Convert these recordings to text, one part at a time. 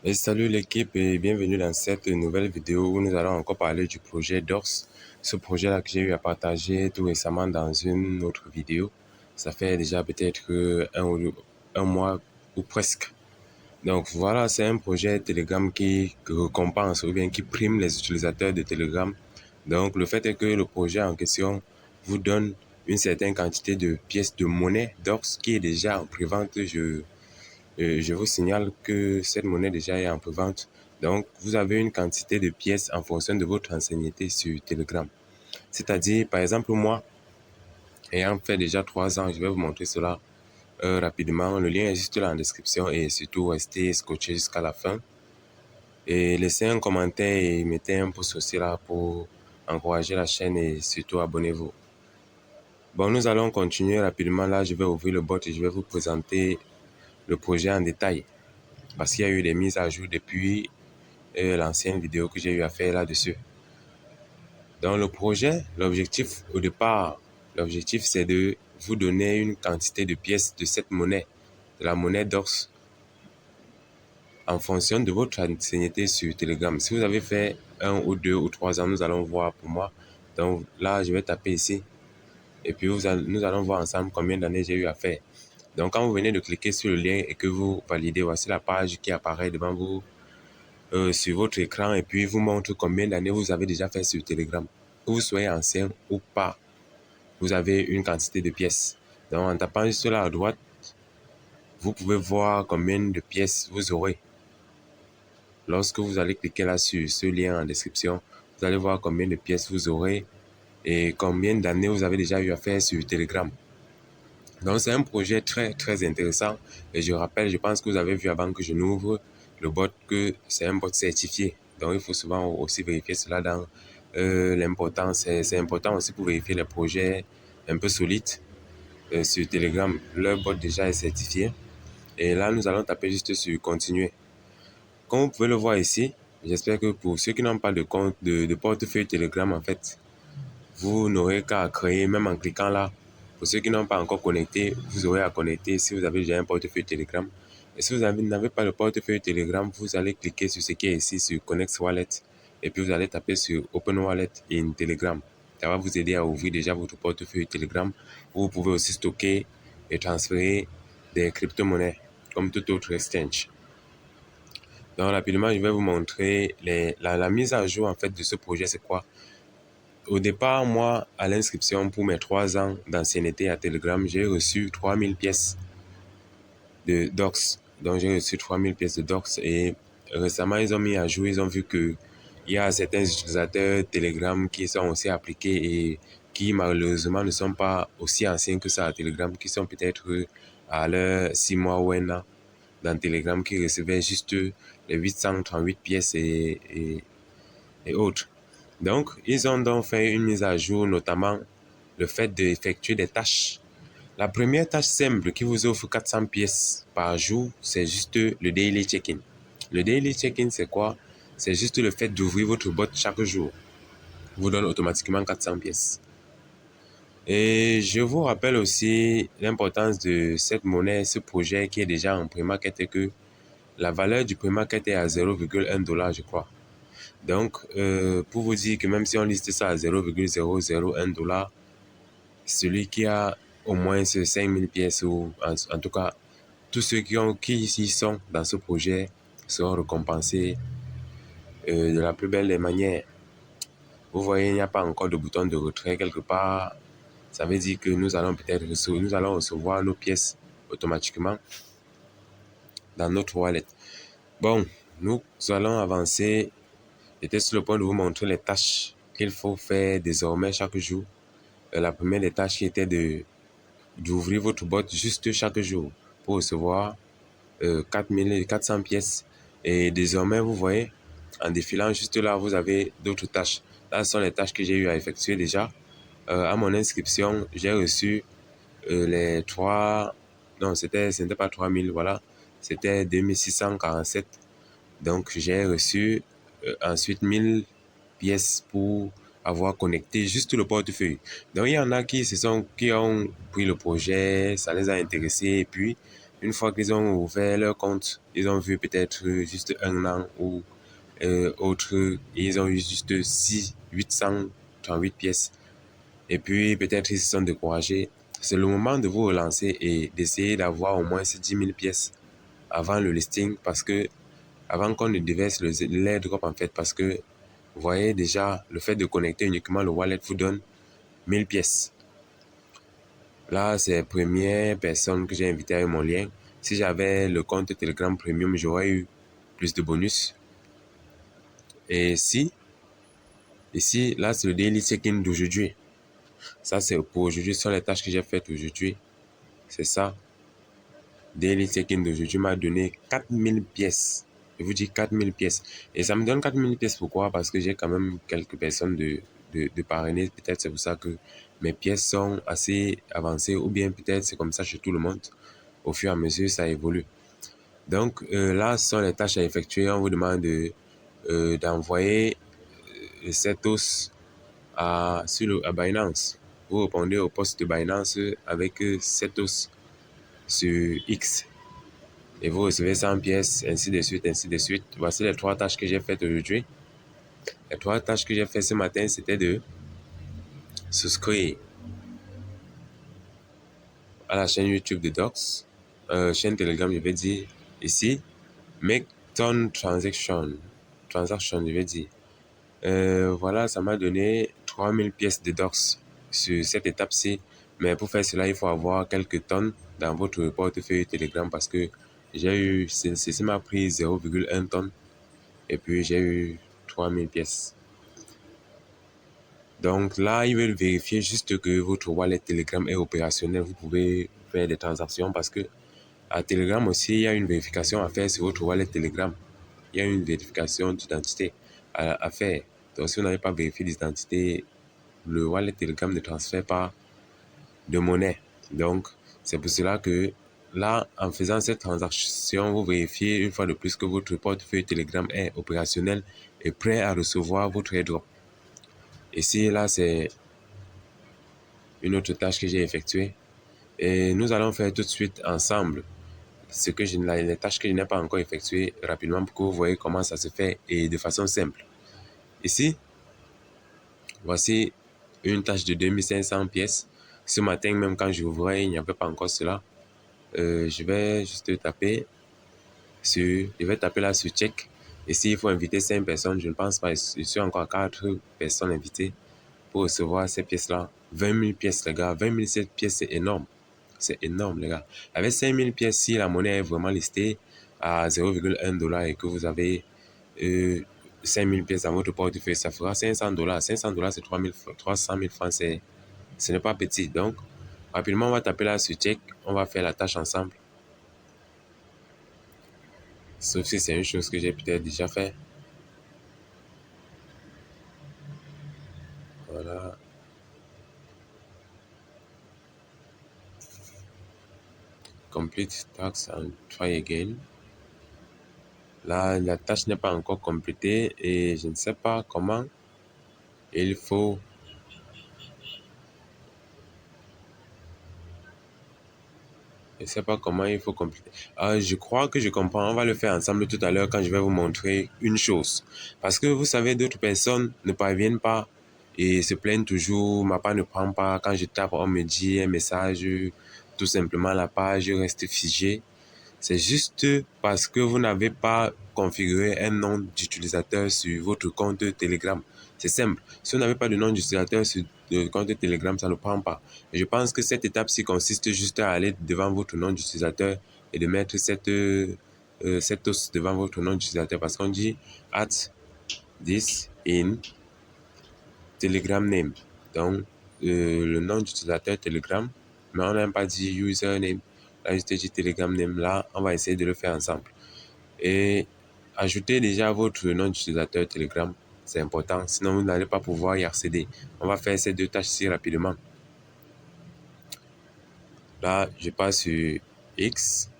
Et salut l'équipe et bienvenue dans cette nouvelle vidéo où nous allons encore parler du projet DORS. Ce projet-là que j'ai eu à partager tout récemment dans une autre vidéo. Ça fait déjà peut-être un mois ou presque. Donc voilà, c'est un projet Telegram qui récompense ou bien qui prime les utilisateurs de Telegram. Donc le fait est que le projet en question vous donne une certaine quantité de pièces de monnaie DORS qui est déjà en prévente. Je vous signale que cette monnaie déjà est en prévente. Donc, vous avez une quantité de pièces en fonction de votre ancienneté sur Telegram. C'est-à-dire, par exemple, moi, ayant fait déjà 3 ans, je vais vous montrer cela rapidement. Le lien est juste là en description et surtout restez scotché jusqu'à la fin. Et laissez un commentaire et mettez un pouce aussi là pour encourager la chaîne et surtout abonnez-vous. Bon, nous allons continuer rapidement. Là, je vais ouvrir le bot et je vais vous présenter le projet en détail. Parce qu'il y a eu des mises à jour depuis l'ancienne vidéo que j'ai eu à faire là-dessus. Dans le projet, l'objectif au départ, l'objectif c'est de vous donner une quantité de pièces de cette monnaie, de la monnaie DORS, en fonction de votre ancienneté sur Telegram. Si vous avez fait 1 ou 2 ou 3 ans, nous allons voir pour moi. Donc là, je vais taper ici. Et puis nous allons voir ensemble combien d'années j'ai eu à faire. Donc quand vous venez de cliquer sur le lien et que vous validez, voici la page qui apparaît devant vous sur votre écran et puis vous montre combien d'années vous avez déjà fait sur Telegram. Que vous soyez ancien ou pas, vous avez une quantité de pièces. Donc en tapant juste là à droite, vous pouvez voir combien de pièces vous aurez. Lorsque vous allez cliquer là sur ce lien en description, vous allez voir combien de pièces vous aurez et combien d'années vous avez déjà eu à faire sur Telegram. Donc c'est un projet très intéressant et je rappelle, je pense que vous avez vu avant que je n'ouvre le bot que c'est un bot certifié. Donc il faut souvent aussi vérifier cela dans l'importance. C'est important aussi pour vérifier les projets un peu solides sur Telegram. Leur bot déjà est certifié. Et là nous allons taper juste sur continuer. Comme vous pouvez le voir ici, j'espère que pour ceux qui n'ont pas de compte de portefeuille Telegram en fait, vous n'aurez qu'à créer même en cliquant là. Pour ceux qui n'ont pas encore connecté, vous aurez à connecter si vous avez déjà un portefeuille Telegram. Et si vous n'avez pas le portefeuille Telegram, vous allez cliquer sur ce qui est ici sur Connect Wallet. Et puis vous allez taper sur Open Wallet in Telegram. Ça va vous aider à ouvrir déjà votre portefeuille Telegram. Vous pouvez aussi stocker et transférer des crypto-monnaies comme tout autre exchange. Donc rapidement, je vais vous montrer la mise à jour en fait de ce projet, c'est quoi? Au départ, moi, à l'inscription pour mes 3 ans d'ancienneté à Telegram, j'ai reçu 3000 pièces de docs. Donc, j'ai reçu 3000 pièces de docs et récemment, ils ont mis à jour, ils ont vu que il y a certains utilisateurs Telegram qui sont aussi appliqués et qui malheureusement ne sont pas aussi anciens que ça à Telegram, qui sont peut-être à leurs 6 mois ou 1 an dans Telegram, qui recevaient juste les 838 pièces et autres. Donc, ils ont donc fait une mise à jour, notamment le fait d'effectuer des tâches. La première tâche simple qui vous offre 400 pièces par jour, c'est juste le daily check-in. Le daily check-in, c'est quoi? C'est juste le fait d'ouvrir votre bot chaque jour. Vous donne automatiquement 400 pièces. Et je vous rappelle aussi l'importance de cette monnaie, ce projet qui est déjà en pre-market et que la valeur du pre-market est à 0,1 $, je crois. Donc, pour vous dire que même si on liste ça à 0,001 $, celui qui a au moins ces 5000 pièces, ou en tout cas, tous ceux qui y sont dans ce projet seront récompensés de la plus belle des manières. Vous voyez, il n'y a pas encore de bouton de retrait quelque part. Ça veut dire que nous allons recevoir nos pièces automatiquement dans notre wallet. Bon, nous allons avancer. J'étais sur le point de vous montrer les tâches qu'il faut faire désormais chaque jour. La première des tâches était d'ouvrir votre boîte juste chaque jour pour recevoir 400 pièces. Et désormais, vous voyez, en défilant juste là, vous avez d'autres tâches. Là, ce sont les tâches que j'ai eu à effectuer déjà. À mon inscription, j'ai reçu les 3... Non, ce n'était pas 3000, voilà. C'était 2647. Donc, j'ai reçu ensuite 1000 pièces pour avoir connecté juste le portefeuille. Donc, il y en a qui ont pris le projet, ça les a intéressés et puis Une fois qu'ils ont ouvert leur compte, ils ont vu peut-être juste un an ou autre, ils ont eu juste 838 pièces. Et puis peut-être ils se sont découragés. C'est le moment de vous relancer et d'essayer d'avoir au moins ces 10 000 pièces avant le listing, parce que avant qu'on ne déverse l'airdrop en fait, parce que vous voyez déjà, le fait de connecter uniquement le wallet vous donne 1000 pièces. Là, c'est la première personne que j'ai invitée avec mon lien. Si j'avais le compte Telegram Premium, j'aurais eu plus de bonus. Et ici, là, c'est le daily check-in d'aujourd'hui. Ça, c'est pour aujourd'hui. Ce sont les tâches que j'ai faites aujourd'hui. C'est ça. Daily check-in d'aujourd'hui m'a donné 4000 pièces. Je vous dis 4000 pièces. Et ça me donne 4000 pièces pourquoi? Parce que j'ai quand même quelques personnes de parrainer. Peut-être c'est pour ça que mes pièces sont assez avancées. Ou bien peut-être c'est comme ça chez tout le monde. Au fur et à mesure, ça évolue. Donc là, ce sont les tâches à effectuer. On vous demande d'envoyer cette os à Binance. Vous répondez au poste de Binance avec cette os sur X. Et vous recevez 100 pièces, ainsi de suite, ainsi de suite. Voici les 3 tâches que j'ai faites aujourd'hui. Les 3 tâches que j'ai faites ce matin, c'était de souscrire à la chaîne YouTube de Docs, chaîne Telegram, je vais dire ici, make ton transaction, je vais dire. Voilà, ça m'a donné 3000 pièces de Docs sur cette étape-ci. Mais pour faire cela, il faut avoir quelques tonnes dans votre portefeuille Telegram parce que j'ai eu, ceci m'a pris 0,1 tonne et puis j'ai eu 3000 pièces. Donc là, ils veulent vérifier juste que votre wallet Telegram est opérationnel. Vous pouvez faire des transactions parce que à Telegram aussi, il y a une vérification à faire sur votre wallet Telegram. Il y a une vérification d'identité à faire. Donc si vous n'avez pas vérifié l'identité, le wallet Telegram ne transfère pas de monnaie. Donc c'est pour cela que là, en faisant cette transaction, vous vérifiez une fois de plus que votre portefeuille Telegram est opérationnel et prêt à recevoir votre airdrop. Ici, là, c'est une autre tâche que j'ai effectuée. Et nous allons faire tout de suite ensemble les tâches que je n'ai pas encore effectuées rapidement pour que vous voyez comment ça se fait et de façon simple. Ici, voici une tâche de 2500 pièces. Ce matin, même quand je ouvrais, il n'y avait pas encore cela. Je vais juste taper là sur check. Ici, il faut inviter 5 personnes. Je ne pense pas. Je suis encore à 4 personnes invitées pour recevoir ces pièces-là. 20 000 pièces, les gars. 20 000 pièces, c'est énorme. C'est énorme, les gars. Avec 5 000 pièces, si la monnaie est vraiment listée à 0,1 $ et que vous avez 5 000 pièces dans votre portefeuille, ça fera 500 $. 500 $, c'est 300 000 francs. Ce n'est pas petit. Donc, rapidement, on va taper là sur check. On va faire la tâche ensemble. Sauf si c'est une chose que j'ai peut-être déjà fait. Voilà. Complete task and try again. Là, la tâche n'est pas encore complétée et je ne sais pas comment il faut. Je ne sais pas comment il faut compléter. Je crois que je comprends. On va le faire ensemble tout à l'heure quand je vais vous montrer une chose. Parce que vous savez, d'autres personnes ne parviennent pas et se plaignent toujours. Ma page ne prend pas. Quand je tape, on me dit un message. Tout simplement, la page reste figée. C'est juste parce que vous n'avez pas configuré un nom d'utilisateur sur votre compte Telegram. C'est simple. Si vous n'avez pas de nom d'utilisateur sur le compte Telegram, ça ne prend pas. Et je pense que cette étape-ci consiste juste à aller devant votre nom d'utilisateur et de mettre cette os devant votre nom d'utilisateur. Parce qu'on dit « add this in Telegram name ». Donc, le nom d'utilisateur Telegram, mais on n'a pas dit « username ». Là, je te dis Telegram name. Là, on va essayer de le faire ensemble. Et ajoutez déjà votre nom d'utilisateur Telegram. C'est important. Sinon, vous n'allez pas pouvoir y accéder. On va faire ces 2 tâches-ci rapidement. Là, je passe sur X.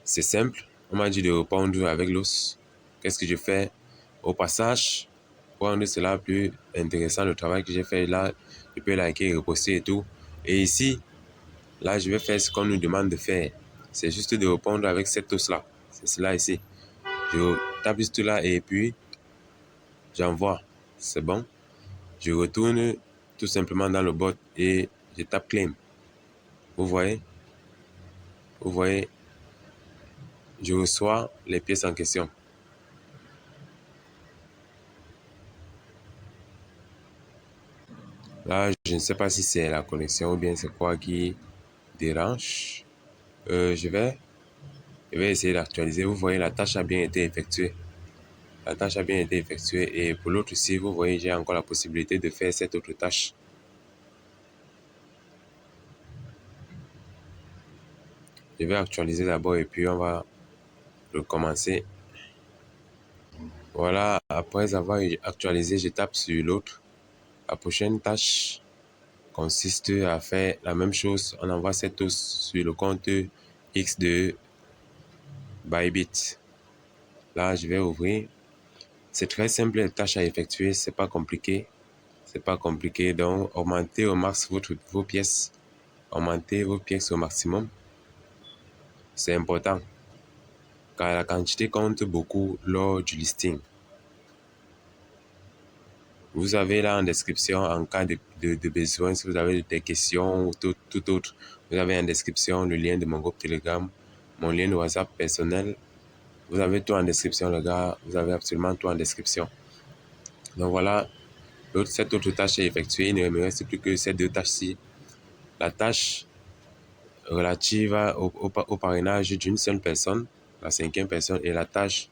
C'est simple. On m'a dit de répondre avec l'os. Qu'est-ce que je fais? Au passage, pour rendre cela plus intéressant, le travail que j'ai fait là, Je peux liker, reposter et tout. Et ici, là, je vais faire ce qu'on nous demande de faire. C'est juste de répondre avec cette os-là. C'est cela ici. Je tape juste là et puis j'envoie. C'est bon. Je retourne tout simplement dans le bot et je tape claim. Vous voyez? Vous voyez? Je reçois les pièces en question. Là, je ne sais pas si c'est la connexion ou bien c'est quoi qui dérange. Je vais essayer d'actualiser. Vous voyez, la tâche a bien été effectuée. La tâche a bien été effectuée. Et pour l'autre ici, vous voyez, j'ai encore la possibilité de faire cette autre tâche. Je vais actualiser d'abord et puis on va recommencer. Voilà, après avoir actualisé, je tape sur l'autre. La prochaine tâche consiste à faire la même chose. On envoie cette os sur le compte X de Bybit. Là, je vais ouvrir. C'est très simple, les tâches à effectuer. C'est pas compliqué. C'est pas compliqué. Donc, augmentez au max vos pièces. Augmentez vos pièces au maximum. C'est important. Car la quantité compte beaucoup lors du listing. Vous avez là en description, en cas de besoin, si vous avez des questions ou tout autre, vous avez en description le lien de mon groupe Telegram, mon lien de WhatsApp personnel. Vous avez tout en description, les gars. Vous avez absolument tout en description. Donc voilà, cette autre tâche est effectuée. Il ne me reste plus que ces deux tâches-ci. La tâche relative au parrainage d'une seule personne, la 5e personne, et la tâche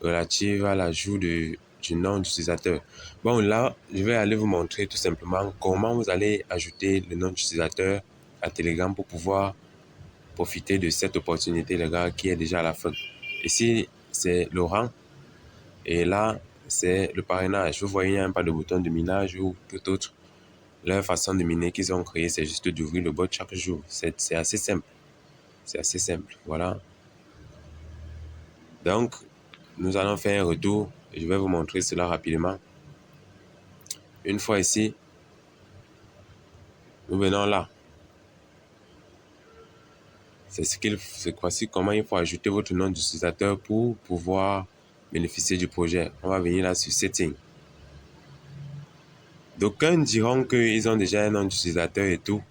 relative à l'ajout du nom d'utilisateur. Bon, là, je vais aller vous montrer tout simplement comment vous allez ajouter le nom d'utilisateur à Telegram pour pouvoir profiter de cette opportunité, les gars, qui est déjà à la fin. Ici, c'est Laurent. Et là, c'est le parrainage. Vous voyez, il n'y a même pas de bouton de minage ou tout autre. Leur façon de miner qu'ils ont créé, c'est juste d'ouvrir le bot chaque jour. C'est assez simple. C'est assez simple. Voilà. Donc, nous allons faire un retour. Je vais vous montrer cela rapidement. Une fois ici, nous venons là. Voici comment il faut ajouter votre nom d'utilisateur pour pouvoir bénéficier du projet. On va venir là sur Setting. D'aucuns diront qu'ils ont déjà un nom d'utilisateur et tout,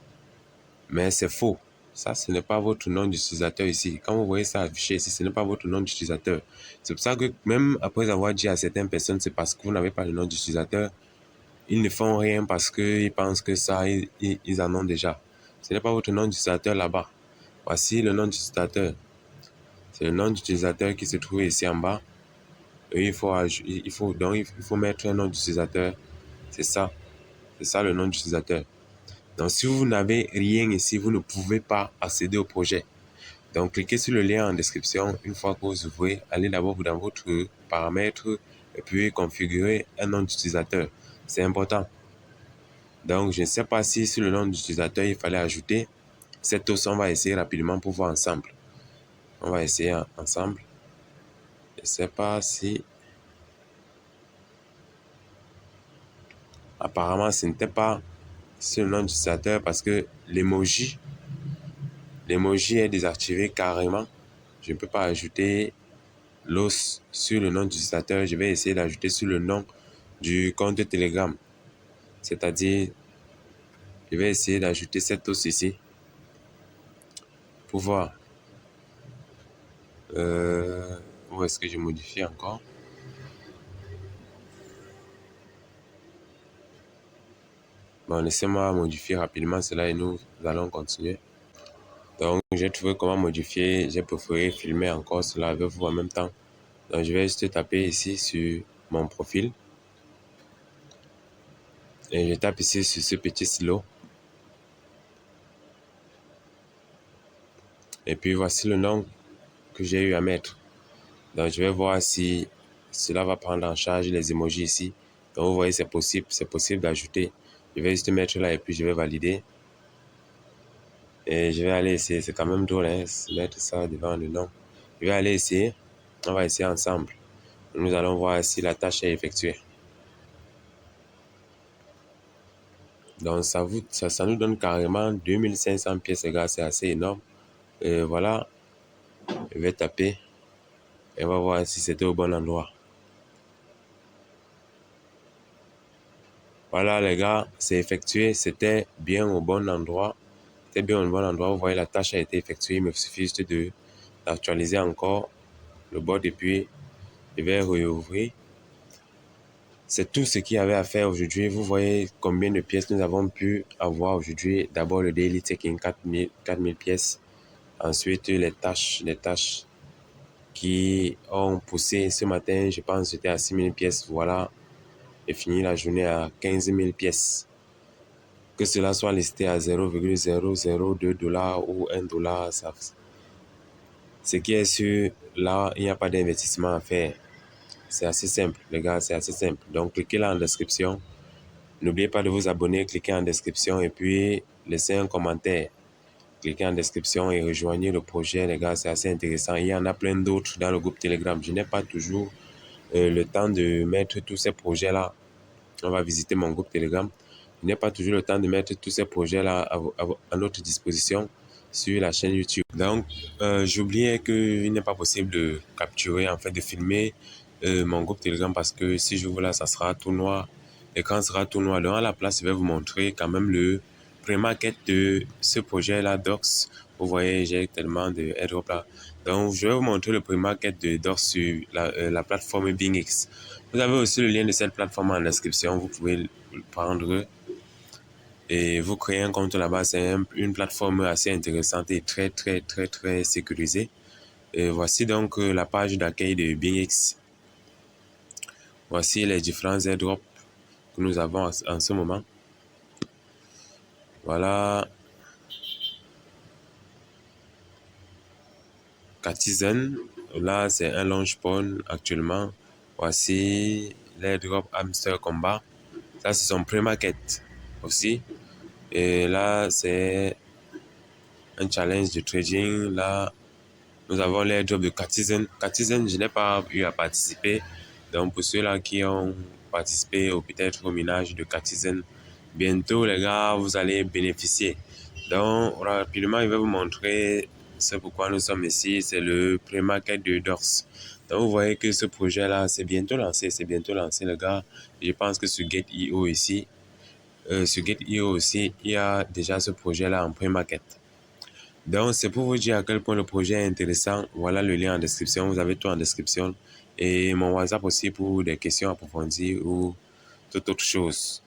mais c'est faux. Ça, ce n'est pas votre nom d'utilisateur ici. Quand vous voyez ça affiché ici, ce n'est pas votre nom d'utilisateur. C'est pour ça que même après avoir dit à certaines personnes, c'est parce que vous n'avez pas le nom d'utilisateur, ils ne font rien parce qu'ils pensent que ça, ils en ont déjà. Ce n'est pas votre nom d'utilisateur là-bas. Voici le nom d'utilisateur. C'est le nom d'utilisateur qui se trouve ici en bas. Et il faut mettre un nom d'utilisateur. C'est ça. C'est ça le nom d'utilisateur. Donc, si vous n'avez rien ici, vous ne pouvez pas accéder au projet. Donc, cliquez sur le lien en description. Une fois que vous ouvrez, allez d'abord dans votre paramètre et puis configurer un nom d'utilisateur. C'est important. Donc, je ne sais pas si sur le nom d'utilisateur, il fallait ajouter cette os. On va essayer rapidement pour voir ensemble. On va essayer ensemble. Je ne sais pas si... Apparemment, ce n'était pas sur le nom d'utilisateur parce que l'emoji est désactivé carrément. Je ne peux pas ajouter l'os sur le nom d'utilisateur. Je vais essayer d'ajouter sur le nom du compte Telegram. C'est-à-dire, je vais essayer d'ajouter cette os ici pour voir. Où est-ce que je modifie encore? Bon, laissez-moi modifier rapidement cela et nous allons continuer. Donc, j'ai trouvé comment modifier. J'ai préféré filmer encore cela avec vous en même temps. Donc, je vais juste taper ici sur mon profil. Et je tape ici sur ce petit stylo. Et puis, voici le nom que j'ai eu à mettre. Donc, je vais voir si cela va prendre en charge les emojis ici. Donc, vous voyez, c'est possible d'ajouter. Je vais juste mettre là et puis je vais valider. Et je vais aller essayer. C'est quand même drôle, hein, mettre ça devant le nom. Je vais aller essayer. On va essayer ensemble. Nous allons voir si la tâche est effectuée. Donc, ça nous donne carrément 2500 pièces, les gars. C'est assez énorme. Voilà. Je vais taper. Et on va voir si c'était au bon endroit. Voilà, les gars. C'est effectué. C'était bien au bon endroit. C'était bien au bon endroit. Vous voyez, la tâche a été effectuée. Il me suffit juste d'actualiser encore le bord et puis je vais réouvrir. C'est tout ce qu'il y avait à faire aujourd'hui. Vous voyez combien de pièces nous avons pu avoir aujourd'hui. D'abord, le daily taking, 4000 pièces. Ensuite, les tâches qui ont poussé ce matin. Je pense que j'étais à 6000 pièces. Voilà. J'ai fini la journée à 15 000 pièces. Que cela soit listé à 0,002 $ ou 1 $, ce qui est sûr, là, il n'y a pas d'investissement à faire. C'est assez simple, les gars, c'est assez simple. Donc, cliquez là en description. N'oubliez pas de vous abonner, cliquez en description et puis laissez un commentaire. Cliquez en description et rejoignez le projet, les gars, c'est assez intéressant. Il y en a plein d'autres dans le groupe Telegram. Je n'ai pas toujours le temps de mettre tous ces projets-là. On va visiter mon groupe Telegram. Je n'ai pas toujours le temps de mettre tous ces projets-là à notre disposition sur la chaîne YouTube. Donc, j'oubliais qu'il n'est pas possible de capturer, en fait, de filmer mon groupe Telegram parce que si je vous là, ça sera tout noir. L'écran sera tout noir. Donc, à la place, je vais vous montrer quand même le pré-market de ce projet-là, Docs. Vous voyez, j'ai tellement de airdrop là. Donc, je vais vous montrer le pré-market de Docs sur la plateforme BingX. Vous avez aussi le lien de cette plateforme en description. Vous pouvez le prendre et vous créez un compte là-bas. C'est une plateforme assez intéressante et très sécurisée. Et voici donc la page d'accueil de BingX. Voici les différents airdrops que nous avons en ce moment. Voilà. Catizen. Là, c'est un launch pawn actuellement. Voici l'airdrop Hamster Combat. Ça, c'est son pré-market aussi. Et là, c'est un challenge de trading. Là, nous avons l'airdrop de Catizen. Catizen, je n'ai pas eu à participer. Donc, pour ceux-là qui ont participé ou peut-être au minage de Catizen, bientôt, les gars, vous allez bénéficier. Donc, rapidement, je vais vous montrer ce pourquoi nous sommes ici. C'est le pré-market de Dors. Donc, vous voyez que ce projet-là, c'est bientôt lancé. C'est bientôt lancé, les gars. Je pense que sur Gate.io ici, sur Gate.io aussi, il y a déjà ce projet-là en pré-market. Donc, c'est pour vous dire à quel point le projet est intéressant. Voilà le lien en description. Vous avez tout en description. Et mon WhatsApp aussi pour des questions approfondies ou toute autre chose.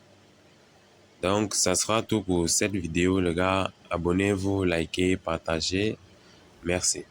Donc, ça sera tout pour cette vidéo, les gars. Abonnez-vous, likez, partagez. Merci.